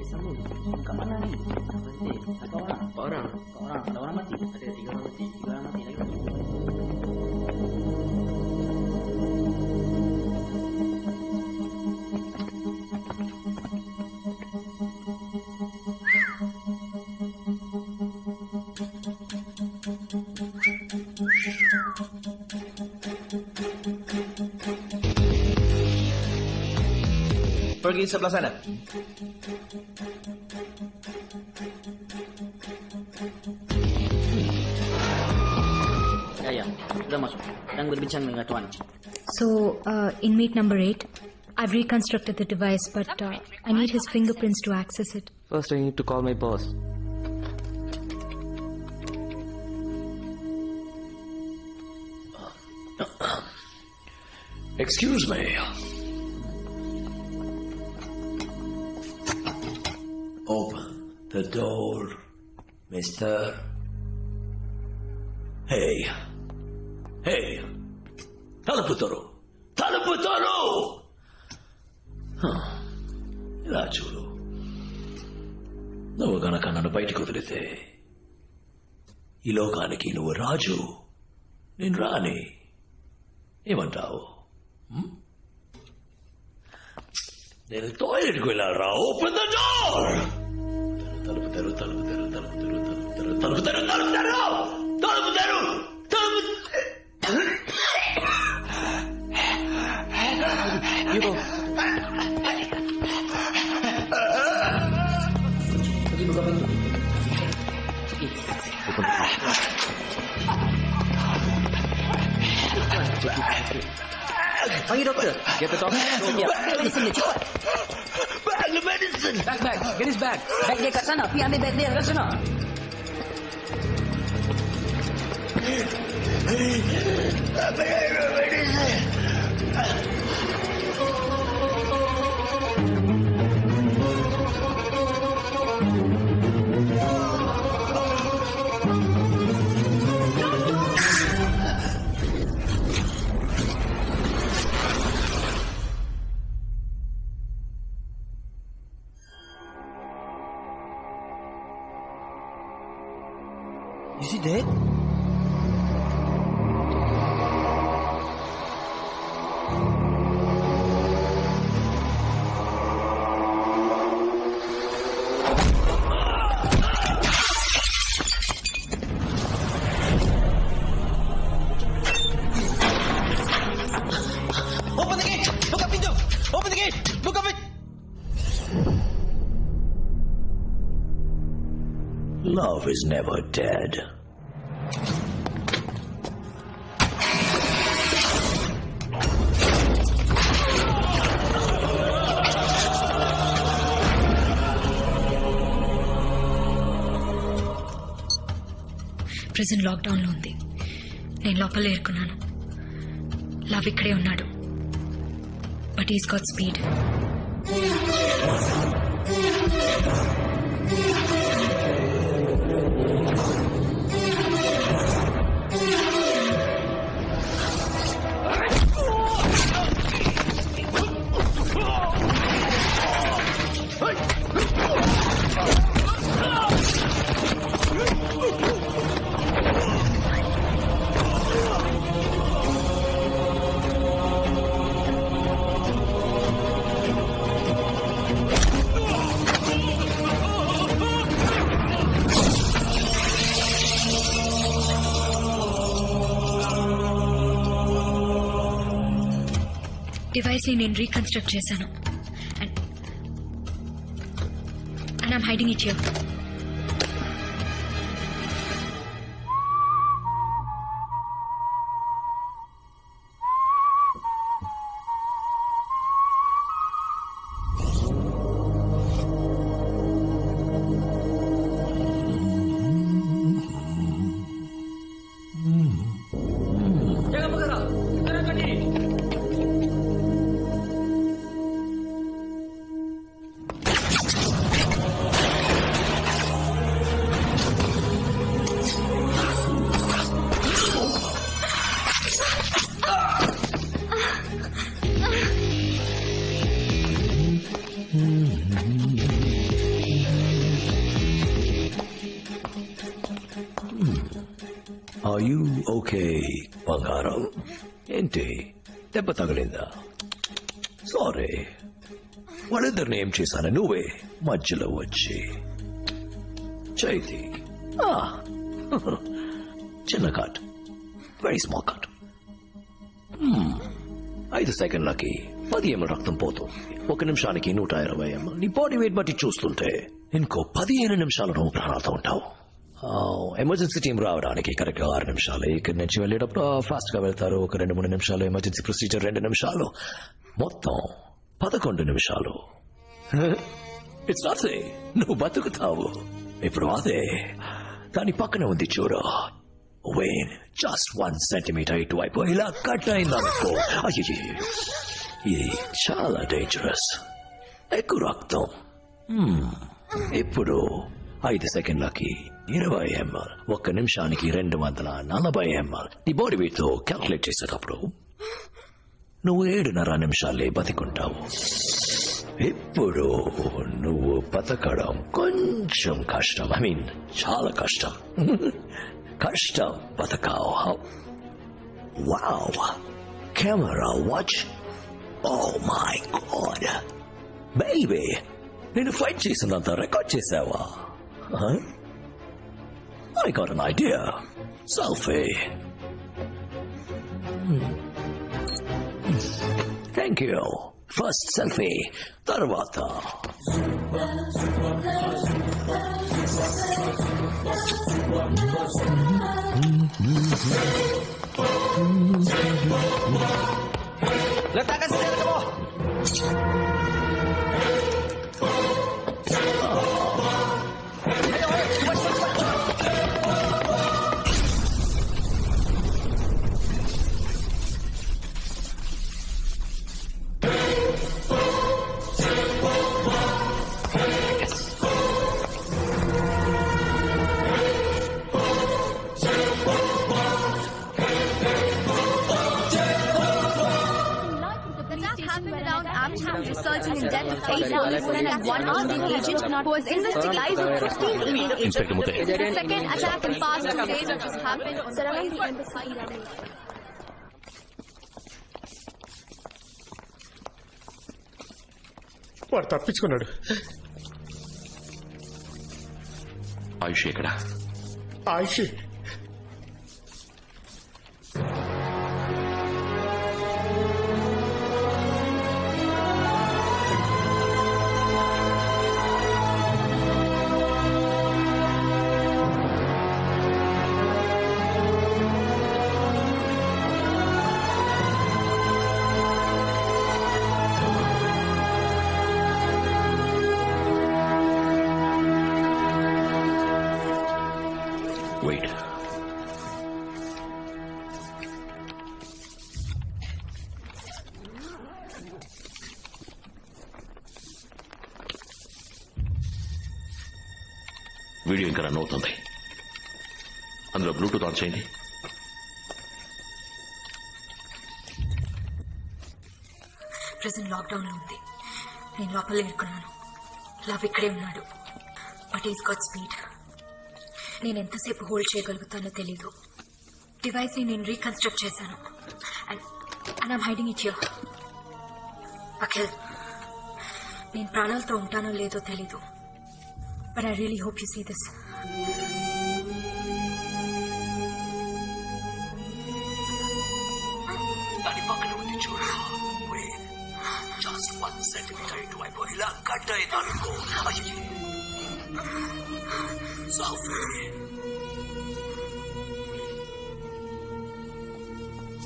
Isang dulu. Kemana nih? Berhenti. Satu orang. Berapa orang? Berapa orang? Ada orang mati. Ada 3 orang mati. 3 orang mati lagi. Pergi sebelah sana. Ya, sudah masuk. Sedang berbincang dengan Tuan. So, inmate number 8, I've reconstructed the device, but I need his fingerprints to access it. First, I need to call my boss. Excuse me. Open the door, mister. Hey. తలుపు తరు. ఇలా చూడు, నువ్వు గనక నన్ను బయటకు వదిలితే ఈ లోకానికి నువ్వు రాజు, నేను రాని. ఏమంటావు? నేను టాయిలెట్కి వెళ్ళారా? Open the door. తలుపు తెరు. You go. Pergi buka pintu. Panggil doktor. Get the doctor. Medicine dia cepat. Bag medicine. Bag. Get his bag. Bag dia kat sana. Pergi ambil bag dia kat sana. Is he dead? Open the gate! Buka pintu! Open the gate! Buka pintu! Love is never dead. Prison లాక్డౌన్లో ఉంది. నేను లోపల ఏరుకున్నాను. Love ఇక్కడే ఉన్నాడు. But is got speed. Device ని నేను reconstruct చేశాను. And I'm hiding it here. Are you okay బంగారం? ఏంటి దెబ్బ తగిలిందా? సారీ, వాళ్ళిద్దరిని ఏం చేశాను? నువ్వే మధ్యలో వచ్చి చైతి చిన్న cut, very small cut. 5 సెకండ్లకి 10 ml రక్తం పోతుంది. 1 నిమిషానికి 120 ml. నీ బాడీ వెయిట్ బట్టి చూస్తుంటే ఇంకో 15 నిమిషాలు నువ్వు ప్రాణాలతో ఉంటావు. ఎమర్జెన్సీ టీం రావడానికి కరెక్ట్ గా 6 నిమిషాలు. ఇక్కడి నుంచి వెళ్ళేటప్పుడు ఫాస్ట్ గా వెళ్తారు. ఒక 2-3 నిమిషాలు. ఎమర్జెన్సీ ప్రొసీజర్ 2 నిమిషాలు. మొత్తం 11 నిమిషాలు. ఇట్స్ నాట్ సే నువ్వు బతుకుతావు. ఇప్పుడు అదే దాని పక్కన ఉంది చూడు. వెయిన్ జస్ట్ 1 సెంటీమీటర్ ఇటువైపు ఇలా కట్ అయిందనుకో, అయ్యో ఇది చాలా డేంజరస్. ఎక్కువ రక్తం. ఇప్పుడు 5 సెకండ్లకి 20 ml. 1 నిమిషానికి 240 ml. నీ బాడీ వెయిట్ తో క్యాల్కులేట్ చేసేటప్పుడు నువ్వు 7.5 నిమిషాలే బతికుంటావు. ఇప్పుడు నువ్వు బతకడం కొంచెం కష్టం. ఐ మీన్ చాలా కష్టం. కష్టం బతకావు. Wow, camera watch. Oh my god baby, నేను ఫైట్ చేసినంత రికార్డ్ చేసావా? I got an idea. Selfie. Thank you. First selfie, tarvata. Letakkan senjata kamu. Resulting in death of 8 policemen and 1 army agent who was investigating 15 Indian agents. The second attack in past 2 days which has happened surrounding the embassy. వాడు తప్పించుకున్నాడు. ఆయుష్ ఎక్కడ? ఆయుష్ Wait. Video ఇంకా run అవుతుంది. అందులో Bluetooth on చేయండి. Present lockdown లో ఉంది. నేను లోపల ఇరుక్కున్నాను. లవ్ ఇక్కడే ఉన్నాడు. But is got speed. నేను ఎంతసేపు హోల్డ్ చేయగలుగుతానో తెలీదు. డివైస్ ని నేను రీకన్స్ట్రక్ట్ చేశాను. And I'm hiding it here. Akhil, నేను ప్రాణాలతో ఉంటానో లేదో తెలీదు. But I really hope you see this. దాని పక్కన ఉంది చూడు. జస్ట్ 1 సెంటీమీటర్ ఇటువైపు ఇలా కట్ అయిందనుకో, అయ్యో సాఫీ.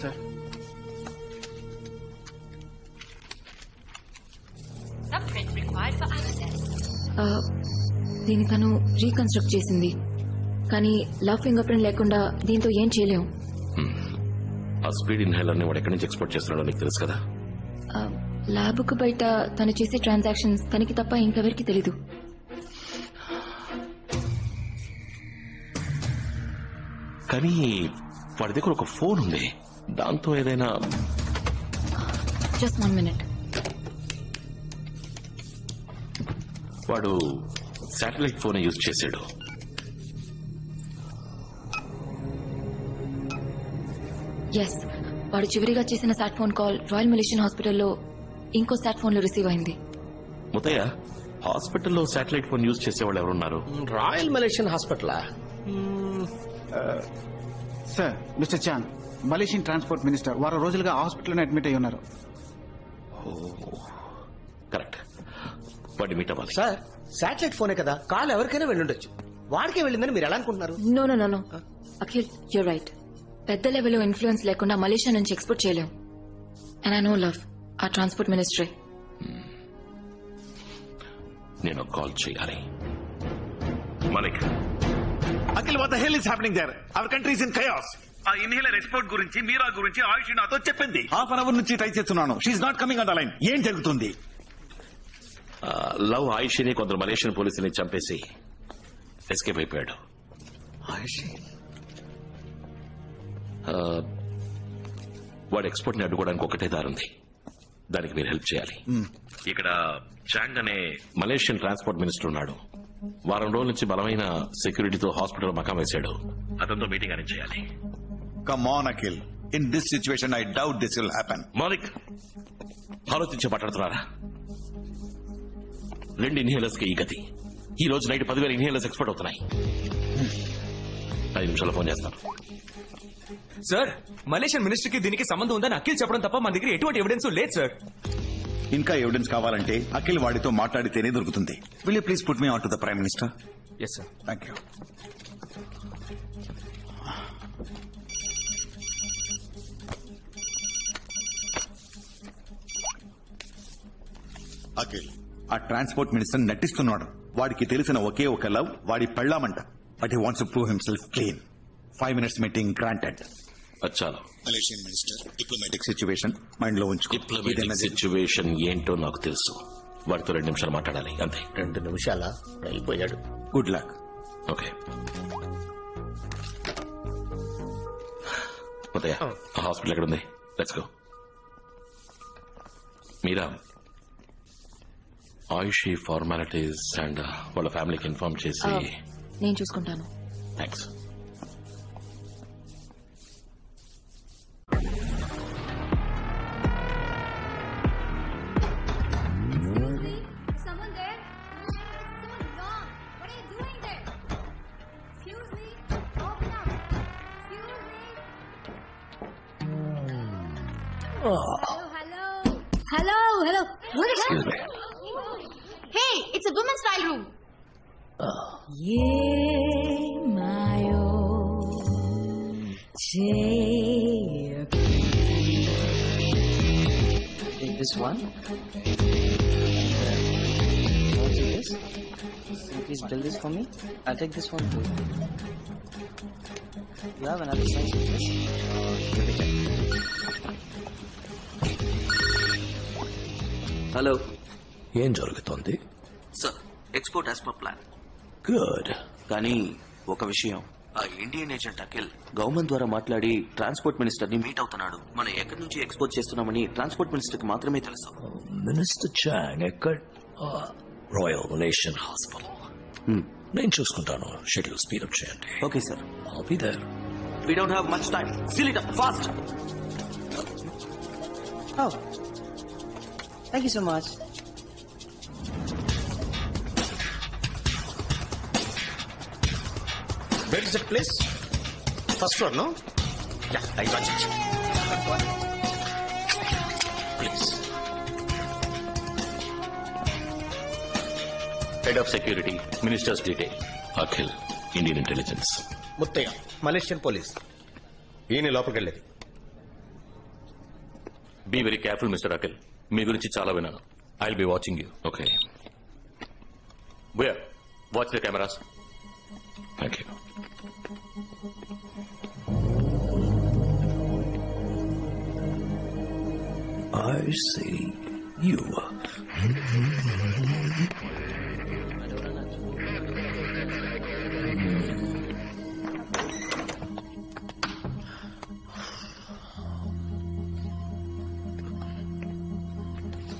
సార్, దీన్ని తను రీకన్స్ట్రక్ట్ చేసింది. కానీ లవ్ ఫింగర్ ప్రింట్ లేకుండా దీంతో ఏం చేయలేము. ఆ స్పీడ్ ఇన్హేలర్ ని వాడు ఎక్కడి నుంచి ఎక్స్పోర్ట్ చేస్తున్నాడో నీకు తెలుసు కదా. ల్యాబ్ కు బయట తను చేసే ట్రాన్సాక్షన్స్ తనకి తప్ప ఇంకెవరికి తెలీదు. కానీ వాడి దగ్గర ఒక ఫోన్ ఉంది. దాంతో ఏదైనా. Just 1 minute. వాడు శాటిలైట్ ఫోన్ యూజ్ చేశాడు. ఎస్, వాడు చివరిగా చేసిన సాట్ ఫోన్ కాల్ రాయల్ మలేషియన్ హాస్పిటల్లో ఇంకో సాట్ ఫోన్ లో రిసీవ్ అయింది. ముత్తయ్య, హాస్పిటల్లో శాటిలైట్ ఫోన్ యూజ్ చేసేవాళ్ళు ఎవరున్నారు? రాయల్ మలేషియన్ హాస్పిటలా? Sir, mister Chan, Malaysian transport minister వారం రోజులుగా హాస్పిటల్లోనే అడ్మిట్ అయి ఉన్నారు. కరెక్ట్. వాడిని మీట్ అవ్వాలి. సార్, శాటిలైట్ ఫోనే కదా, కాల్ ఎవరికైనా వెళ్ళుండొచ్చు. వాడికే వెళ్ళిందని మీరు ఎలా అనుకుంటున్నారు? No no no no Akhil, you're right. పెద్ద లెవెల్లో ఇన్ఫ్లుయెన్స్ లేకుండా మలేషియా నుంచి ఎక్స్పోర్ట్ చేయలేం. అండ్ ఐ నో లవ్ ఆ ట్రాన్స్పోర్ట్ మినిస్ట్రీ. నేను కాల్ చేయాలి. Malik, Akhil, what the hell is happening there? Our country is in chaos. ఆ ఇన్హేలర్ ఎక్స్పోర్ట్ గురించి, మీరా గురించి ఆయుష్ నాతో చెప్పింది. హాఫ్ అన్ అవర్ నుంచి ట్రై చేస్తున్నాను. She's not coming on the line. ఏం జరుగుతుంది? లవ్ ఆయుష్ని కొందరు మలేషియన్ పోలీసుని చంపేసి ఎస్కేప్ అయిపోయాడు. వాడు ఎక్స్పోర్ట్ ని అడ్డుకోవడానికి ఒకటే దారుంది. దానికి మీరు హెల్ప్ చేయాలి. ఇక్కడ చాంగ్ అనే మలేషియన్ ట్రాన్స్పోర్ట్ మినిస్టర్ ఉన్నాడు. వారం రోజుల నుంచి బలమైన సెక్యూరిటీతో హాస్పిటల్ మకాం వేశాడు. అతనితో మీటింగ్ అరేంజ్ చేయాలి. Come on Akhil, in this situation I doubt this will happen. Malik, ఆలోచించి మాట్లాడుతున్నారా? 2 ఇన్హేలర్స్ కి ఈ గతి. ఈ రోజు నైట్ 10,000 ఇన్హేలర్స్ ఎక్స్పోర్ట్ అవుతున్నాయి. 5 నిమిషాల్లో ఫోన్ చేస్తాను. సార్, మలేషియన్ మినిస్టర్ కి దీనికి సంబంధం ఉందని అఖిల్ చెప్పడం తప్ప మన దగ్గర ఎటువంటి ఎవిడెన్స్ లేదు సార్. ఇంకా ఎవిడెన్స్ కావాలంటే అఖిల్ వాడితో మాట్లాడితేనే దొరుకుతుంది. Will you please put me on to the prime minister? Yes sir. Thank you. Akhil, ఆ ట్రాన్స్పోర్ట్ మినిస్టర్ నటిస్తున్నాడు. వాడికి తెలిసిన ఒకే ఒక లవ్ వాడి పెళ్ళామంట. But he wants to prove himself clean. 5 minutes meeting granted. అచ్చాలో Malaysian minister, diplomatic situation mind లో ఉంచుకో. డిప్లొమాటిక్ సిచ్యువేషన్ ఏంటో నాకు తెలుసు. వాడితో 2 నిమిషాలు మాట్లాడాలి, అంతే. 2 నిమిషాలా? అయిపోయాడు. Good luck. ఓకే. ఉదయ, హాస్పిటల్ ఎక్కడ ఉంది? Let's go. Meera, Ayushi formalities and వాళ్ళ ఫ్యామిలీకి ఇన్ఫార్మ్ చేసి. నేను చూసుకుంటాను. Thanks. Someone there? Someone wrong. What are you doing there? Excuse me. Open up. Excuse me. Hello. Hello. Hello. What is Excuse me. Hey, it's a women's trial room. Take this one. This. Please bill this for me. I'll take this one too. You have another size of this? Let me check. Hello, ఏం జరుగుతోంది? Sir, export as per plan. Good. కానీ ఒక విషయం, ఆ Indian agent Akhil government ద్వారా మాట్లాడి transport minister ని meet అవుతున్నాడు. మనం ఎక్కడి నుంచి ఎక్స్పోర్ట్ చేస్తున్నామని ట్రాన్స్పోర్ట్ మినిస్టర్ కి మాత్రమే తెలుసు. మినిస్టర్ చాంగ్ ఎక్కడ? Royal Malaysian hospital. నేను చూసుకుంటాను. షెడ్యూల్ స్పీడ్ అప్ చేయండి. Okay sir. I'll be there. We don't have much time. Seal it up fast. Oh, thank you so much. Where is that place? First floor, no? Yeah, I got it. Please. Head of security, minister's detail, Akhil, Indian intelligence. Muthaiah, Malaysian police. ఈయన లోపలికి వెళ్ళేది. Be very careful mister Akhil. మీ గురించి చాలా విన్నాను. I will be watching you. Okay, where watch the cameras. Thank you. I see you.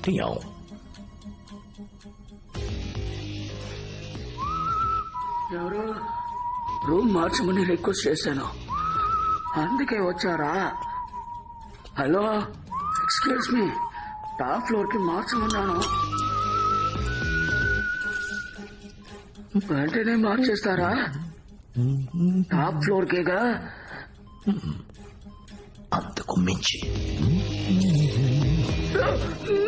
Dion. ఎవరు room మార్చమని request చేశాను, అందుకే వచ్చారా? Hello, excuse me, top floor కి మార్చమన్నాను, వెంటనే మార్చేస్తారా? Top floor కేగా. అంతకు మించి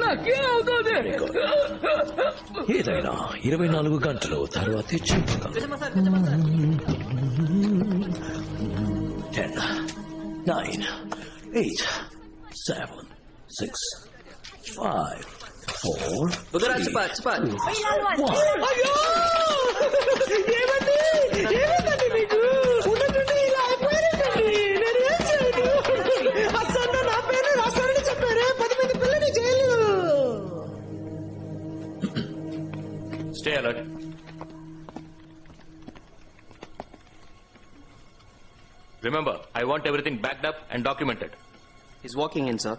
నాకేమవుతుంది? ఏదైనా 24 గంటలు తర్వాతే చెప్పగలను. 10, 9, 8, 7, 6, 5, 4, 3, 2, 1. Stay alert. Remember, I want everything backed up and documented. He's walking in, sir.